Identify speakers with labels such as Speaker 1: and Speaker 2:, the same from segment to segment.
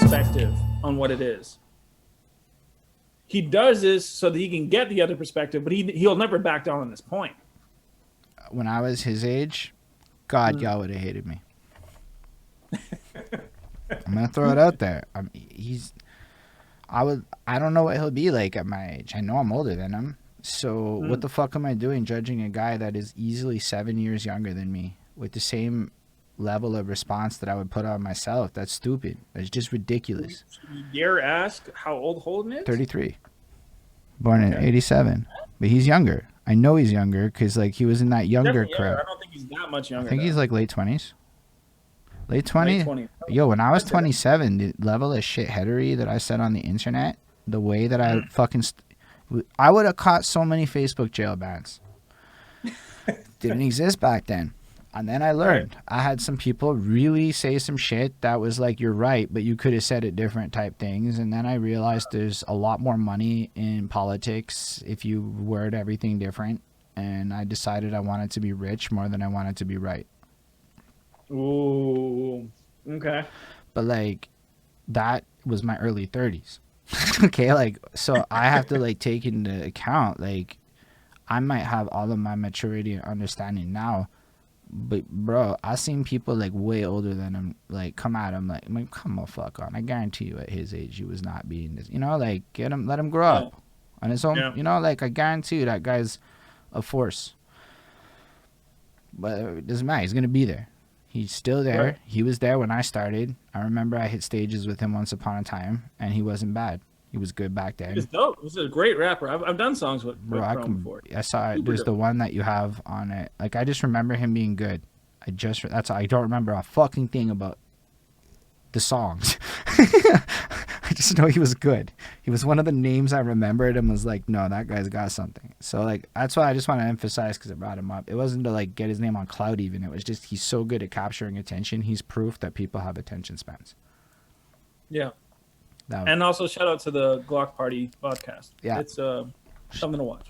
Speaker 1: perspective on what it is. He does this so that he can get the other perspective, but he'll never back down on this point.
Speaker 2: When I was his age, God, y'all would have hated me. I'm gonna throw it out there. I don't know what he'll be like at my age. I know I'm older than him. So what the fuck am I doing judging a guy that is easily 7 years younger than me with the same level of response that I would put on myself? That's stupid. That's just ridiculous.
Speaker 1: You dare ask how old Holden is?
Speaker 2: 33. Born in 87. But he's younger. I know he's younger because like he was in that younger crowd.
Speaker 1: I don't think he's that much younger.
Speaker 2: I think he's like late 20s. Late 20s? Yo, when I was 27, the level of shitheadery that I said on the internet, the way that I fucking... I would have caught so many Facebook jail bans. Didn't exist back then. And then I learned. I had some people really say some shit that was like, you're right, but you could have said it different type things. And then I realized there's a lot more money in politics if you word everything different. And I decided I wanted to be rich more than I wanted to be right.
Speaker 1: Ooh, okay.
Speaker 2: But like, that was my early 30s. Okay, like, so I have to like take into account, like, I might have all of my maturity and understanding now, but bro, I seen people like way older than him like come at him like come on, fuck on. I guarantee you at his age he was not being this, like, let him grow up on his own. Like, I guarantee you that guy's a force. But it doesn't matter, he's gonna be there. He's still there. Right. He was there when I started. I remember I hit stages with him once upon a time, and he wasn't bad. He was good back then.
Speaker 1: He was dope. He was a great rapper. I've done songs with Chrome before.
Speaker 2: I saw it. There's the one that you have on it. Like, I just remember him being good. I don't remember a fucking thing about the songs. I just know he was good. He was one of the names I remembered and was like, no, that guy's got something. So like, that's why I just want to emphasize, because I brought him up. It wasn't to like get his name on cloud even. It was just he's so good at capturing attention. He's proof that people have attention spans.
Speaker 1: Yeah. And also shout out to the Glock Party podcast. Yeah. It's something to watch.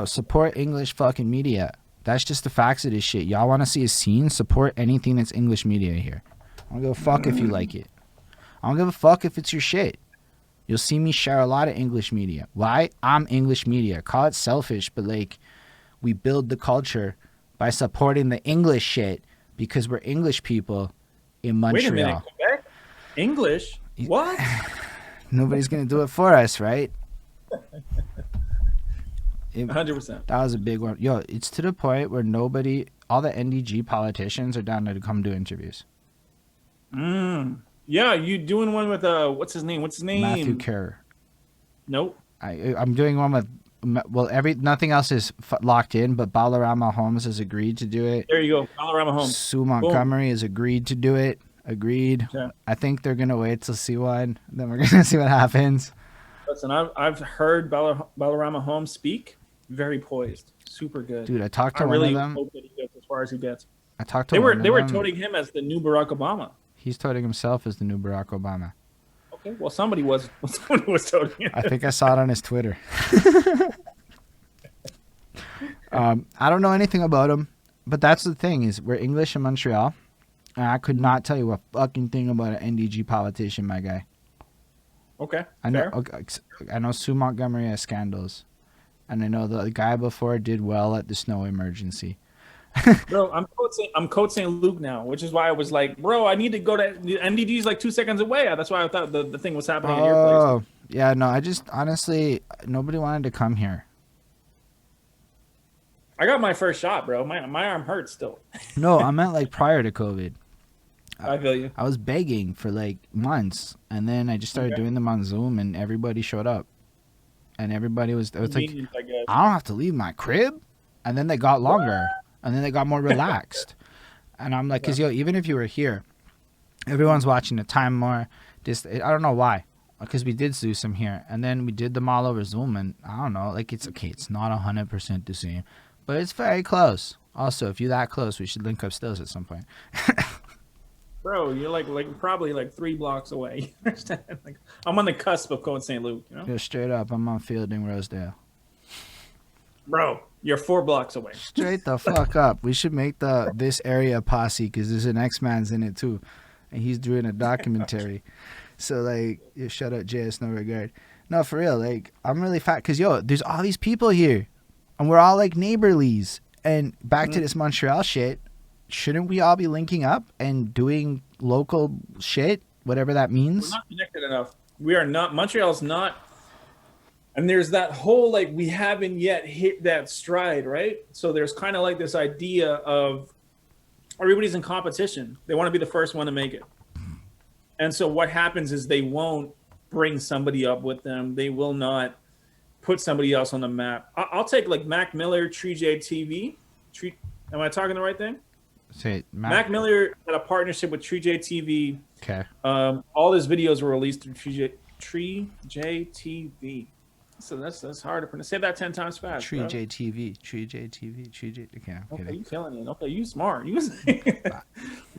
Speaker 2: Support English fucking media. That's just the facts of this shit. Y'all want to see a scene? Support anything that's English media here. I don't give a fuck if you like it. I don't give a fuck if it's your shit. You'll see me share a lot of English media. Why? I'm English media. Call it selfish, but like, we build the culture by supporting the English shit because we're English people in Montreal.
Speaker 1: Wait a minute, Quebec? English? What?
Speaker 2: Nobody's going to do it for us, right?
Speaker 1: 100%.
Speaker 2: That was a big one. Yo, it's to the point where all the NDG politicians are down to come do interviews.
Speaker 1: Yeah, you doing one with what's his name?
Speaker 2: Matthew Kerr.
Speaker 1: Nope.
Speaker 2: I'm doing one with nothing else is locked in, but Balarama Holmes has agreed to do it.
Speaker 1: There you go, Balarama Holmes.
Speaker 2: Sue Montgomery has agreed to do it. Agreed. Okay. I think they're gonna wait till see one, then we're gonna see what happens.
Speaker 1: Listen, I've heard Balarama Holmes speak. Very poised, super good.
Speaker 2: Dude, I talked to one of them.
Speaker 1: I really hope that he gets as far as he gets.
Speaker 2: I talked to
Speaker 1: They were touting him as the new Barack Obama.
Speaker 2: He's touting himself as the new Barack Obama.
Speaker 1: Okay, well, somebody was touting him.
Speaker 2: I think I saw it on his Twitter. I don't know anything about him, but that's the thing is we're English in Montreal, and I could not tell you a fucking thing about an NDG politician, my guy.
Speaker 1: Okay,
Speaker 2: I know Sue Montgomery has scandals, and I know the guy before did well at the snow emergency.
Speaker 1: Bro, I'm Côte St. Luc now, which is why I was like, bro, I need to go to NDG's like 2 seconds away. That's why I thought the thing was happening at your place.
Speaker 2: Oh, yeah, no, I just honestly nobody wanted to come here.
Speaker 1: I got my first shot, bro. My arm hurts still.
Speaker 2: No, I meant like prior to COVID.
Speaker 1: I feel you.
Speaker 2: I was begging for like months, and then I just started doing them on Zoom, and everybody showed up, and everybody was like, I don't have to leave my crib, and then they got longer. And then they got more relaxed. And I'm like, because, even if you were here, everyone's watching the time more. I don't know why. Because we did do some here. And then we did them all over Zoom. And I don't know. Like, it's okay. It's not 100% the same. But it's very close. Also, if you're that close, we should link up stills at some point.
Speaker 1: Bro, you're like probably like 3 blocks away. Like, I'm on the cusp of Côte St. Luc.
Speaker 2: Yeah, straight up. I'm on Fielding, Rosedale.
Speaker 1: Bro, you're 4 blocks away.
Speaker 2: Straight the fuck up. We should make this area posse because there's an X-Man's in it too. and he's doing a documentary. So like, yeah, shout out JS No Regard. No, for real. Like, I'm really fat because there's all these people here, and we're all like neighborlies. And back to this Montreal shit. Shouldn't we all be linking up and doing local shit, whatever that means?
Speaker 1: We're not connected enough. We are not. Montreal's not. And there's that whole, like, we haven't yet hit that stride, right? So there's kind of like this idea of everybody's in competition. They want to be the first one to make it. And so what happens is they won't bring somebody up with them. They will not put somebody else on the map. I'll take like Mac Miller, Tree J TV. Am I talking the right thing?
Speaker 2: Say it,
Speaker 1: Mac Miller had a partnership with Tree J TV.
Speaker 2: Okay.
Speaker 1: All his videos were released through Tree J TV. So that's hard to pronounce. Say that 10 times fast.
Speaker 2: Tree J TV. Tree J TV. Tree J. Okay,
Speaker 1: you killing it. Okay, you smart. You.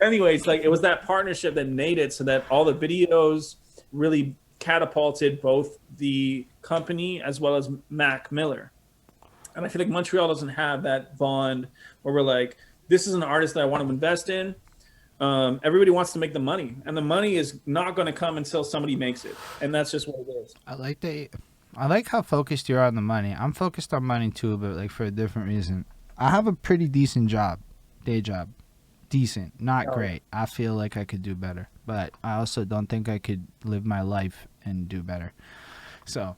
Speaker 1: Anyways, like, it was that partnership that made it so that all the videos really catapulted both the company as well as Mac Miller. And I feel like Montreal doesn't have that bond where we're like, this is an artist that I want to invest in. Everybody wants to make the money, and the money is not going to come until somebody makes it, and that's just what it is.
Speaker 2: I like how focused you are on the money. I'm focused on money too, but like for a different reason. I have a pretty decent job, day job. Decent, not great. I feel like I could do better, but I also don't think I could live my life and do better. So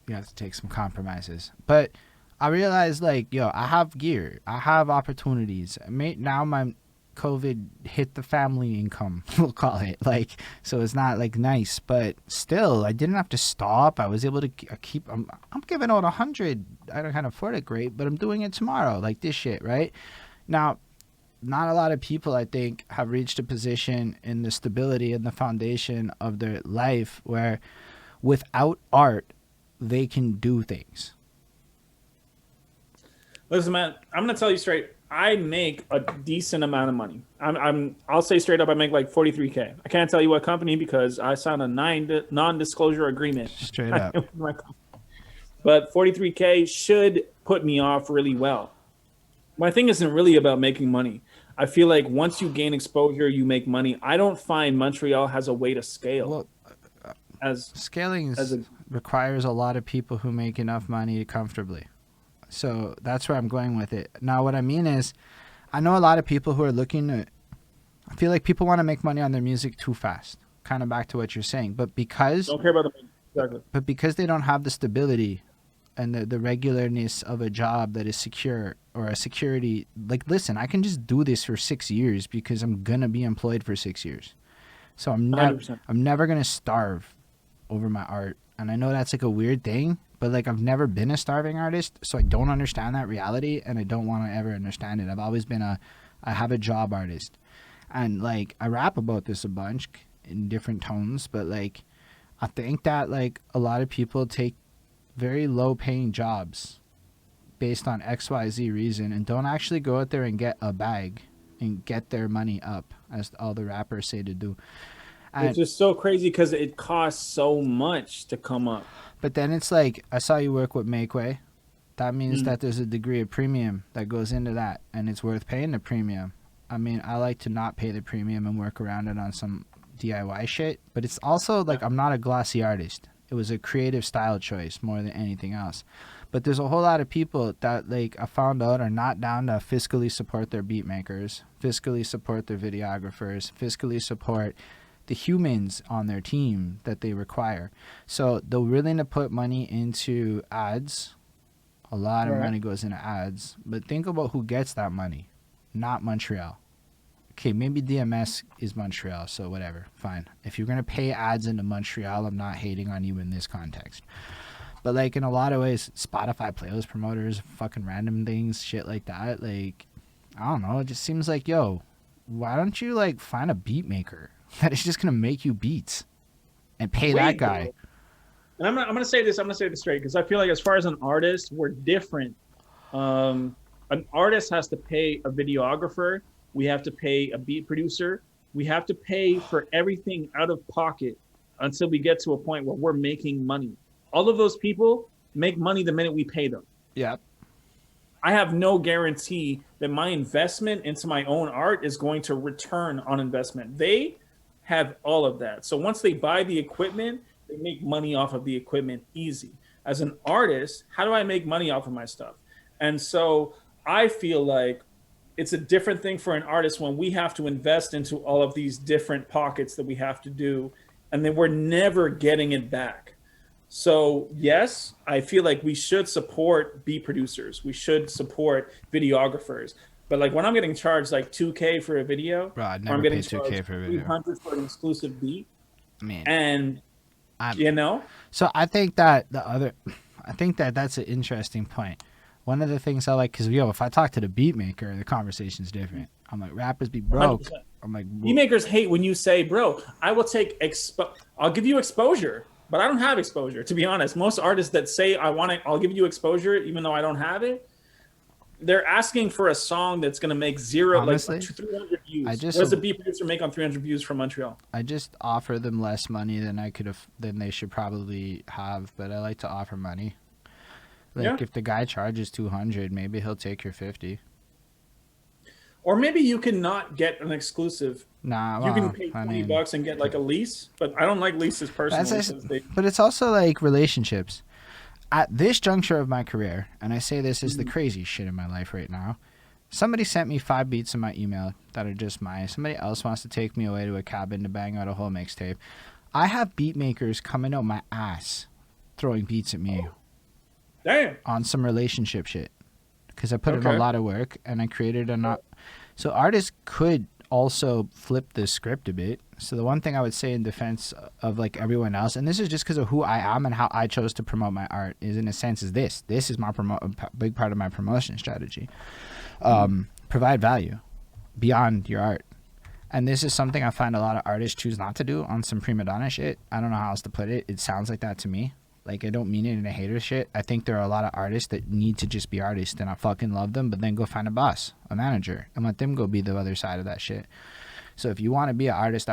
Speaker 2: you have to take some compromises. But I realized, like, I have gear. I have opportunities. Now my COVID hit the family income, we'll call it, like, so it's not like nice, but still I didn't have to stop. I was able to keep, I'm giving out 100. I can't afford it great, but I'm doing it tomorrow, like this shit, right? Now, not a lot of people, I think, have reached a position in the stability and the foundation of their life where without art they can do things.
Speaker 1: Listen, man, I'm gonna tell you straight. I make a decent amount of money. I'll say straight up, I make like $43K. I can't tell you what company because I signed a non-disclosure agreement.
Speaker 2: Straight up.
Speaker 1: But $43K should put me off really well. My thing isn't really about making money. I feel like once you gain exposure, you make money. I don't find Montreal has a way to scale.
Speaker 2: Well, scaling requires a lot of people who make enough money comfortably. So that's where I'm going with it. Now, what I mean is, I know a lot of people who are looking to, I feel like people want to make money on their music too fast. Kind of back to what you're saying. But because
Speaker 1: don't care about the money. Exactly.
Speaker 2: But because they don't have the stability and the regularness of a job that is secure or a security, like, listen, I can just do this for 6 years because I'm going to be employed for 6 years. So I'm never going to starve over my art. And I know that's like a weird thing, but like, I've never been a starving artist, so I don't understand that reality, and I don't want to ever understand it. I've always been I have a job artist. And like, I rap about this a bunch in different tones, but like, I think that like a lot of people take very low paying jobs based on XYZ reason and don't actually go out there and get a bag and get their money up, as all the rappers say to do.
Speaker 1: It's just so crazy because it costs so much to come up.
Speaker 2: But then it's like, I saw you work with Makeway. That means that there's a degree of premium that goes into that, and it's worth paying the premium. I mean, I like to not pay the premium and work around it on some DIY shit, but it's also like, I'm not a glossy artist. It was a creative style choice more than anything else. But there's a whole lot of people that, like, I found out are not down to fiscally support their beat makers, fiscally support their videographers, fiscally support the humans on their team that they require. So they're willing to put money into ads. A lot of money goes into ads. But think about who gets that money. Not Montreal. Okay, maybe DMS is Montreal, so whatever. Fine. If you're going to pay ads into Montreal, I'm not hating on you in this context. But like, in a lot of ways, Spotify playlist promoters, fucking random things, shit like that. Like, I don't know. It just seems like, yo, why don't you like find a beat maker that is just gonna make you beats and pay that guy?
Speaker 1: And I'm gonna say this. I'm gonna say this straight because I feel like as far as an artist, we're different. An artist has to pay a videographer. We have to pay a beat producer. We have to pay for everything out of pocket until we get to a point where we're making money. All of those people make money the minute we pay them.
Speaker 2: Yeah.
Speaker 1: I have no guarantee that my investment into my own art is going to return on investment. They have all of that. So once they buy the equipment, they make money off of the equipment easy. As an artist, how do I make money off of my stuff? And so I feel like it's a different thing for an artist when we have to invest into all of these different pockets that we have to do, and then we're never getting it back. So yes, I feel like we should support beat producers. We should support videographers. But like when I'm getting charged like 2K for a video,
Speaker 2: Bro, I'd
Speaker 1: or I'm
Speaker 2: never
Speaker 1: getting
Speaker 2: pay 2K
Speaker 1: charged
Speaker 2: for a video.
Speaker 1: 300 for an exclusive beat,
Speaker 2: I mean,
Speaker 1: and
Speaker 2: I'm,
Speaker 1: you know,
Speaker 2: so I think that I think that that's an interesting point. One of the things I like, because if I talk to the beat maker, the conversation's different. I'm like, rappers be broke.
Speaker 1: 100%.
Speaker 2: I'm like,
Speaker 1: beat makers hate when you say, "Bro, I will take I'll give you exposure." But I don't have exposure, to be honest. Most artists that say I'll give you exposure, even though I don't have it, they're asking for a song that's gonna make zero,
Speaker 2: honestly,
Speaker 1: like 300 views.
Speaker 2: I just,
Speaker 1: What does a beat producer make on 300 views from Montreal?
Speaker 2: I just offer them less money than they should probably have, but I like to offer money. Like if the guy charges 200, maybe he'll take your 50.
Speaker 1: Or maybe you can not get an exclusive.
Speaker 2: Nah,
Speaker 1: you can pay $20 and get like a lease, but I don't like leases personally.
Speaker 2: But it's also like relationships. At this juncture of my career, and I say this is the crazy shit in my life right now, somebody sent me 5 beats in my email that are just mine. Somebody else wants to take me away to a cabin to bang out a whole mixtape. I have beat makers coming out my ass throwing beats at me.
Speaker 1: Damn.
Speaker 2: On some relationship shit. Because I put in a lot of work and I created so artists could also flip the script a bit. So the one thing I would say in defense of like everyone else, and this is just because of who I am and how I chose to promote my art, is in a sense is this is my big part of my promotion strategy. Provide value beyond your art. And this is something I find a lot of artists choose not to do on some prima donna shit. I don't know how else to put it. It sounds like that to me. Like, I don't mean it in a hater shit. I think there are a lot of artists that need to just be artists, and I fucking love them, but then go find a boss, a manager, and let them go be the other side of that shit. So if you want to be an artist,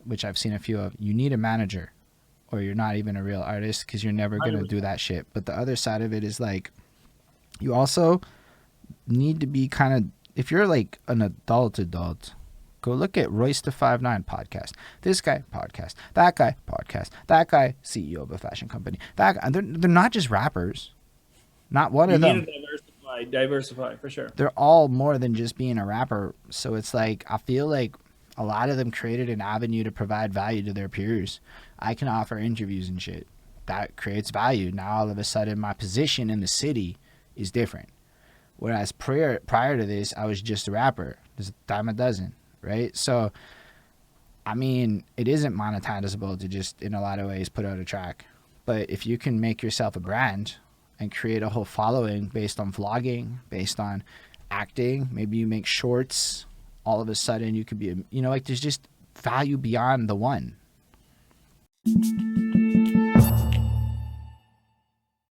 Speaker 2: which I've seen a few of, you need a manager, or you're not even a real artist because you're never going to do that shit. But the other side of it is, like, you also need to be kind of, if you're, like, an adult, go look at Royce the 5'9" podcast. This guy podcast. That guy podcast. That guy CEO of a fashion company. That guy. They're not just rappers. Not one of them.
Speaker 1: You need to diversify for sure.
Speaker 2: They're all more than just being a rapper. So it's like I feel like a lot of them created an avenue to provide value to their peers. I can offer interviews and shit. That creates value. Now all of a sudden my position in the city is different. Whereas prior to this, I was just a rapper. There's a dime a dozen. Right? So, I mean, it isn't monetizable to just, in a lot of ways, put out a track. But if you can make yourself a brand and create a whole following based on vlogging, based on acting, maybe you make shorts, all of a sudden you could be, like there's just value beyond the one.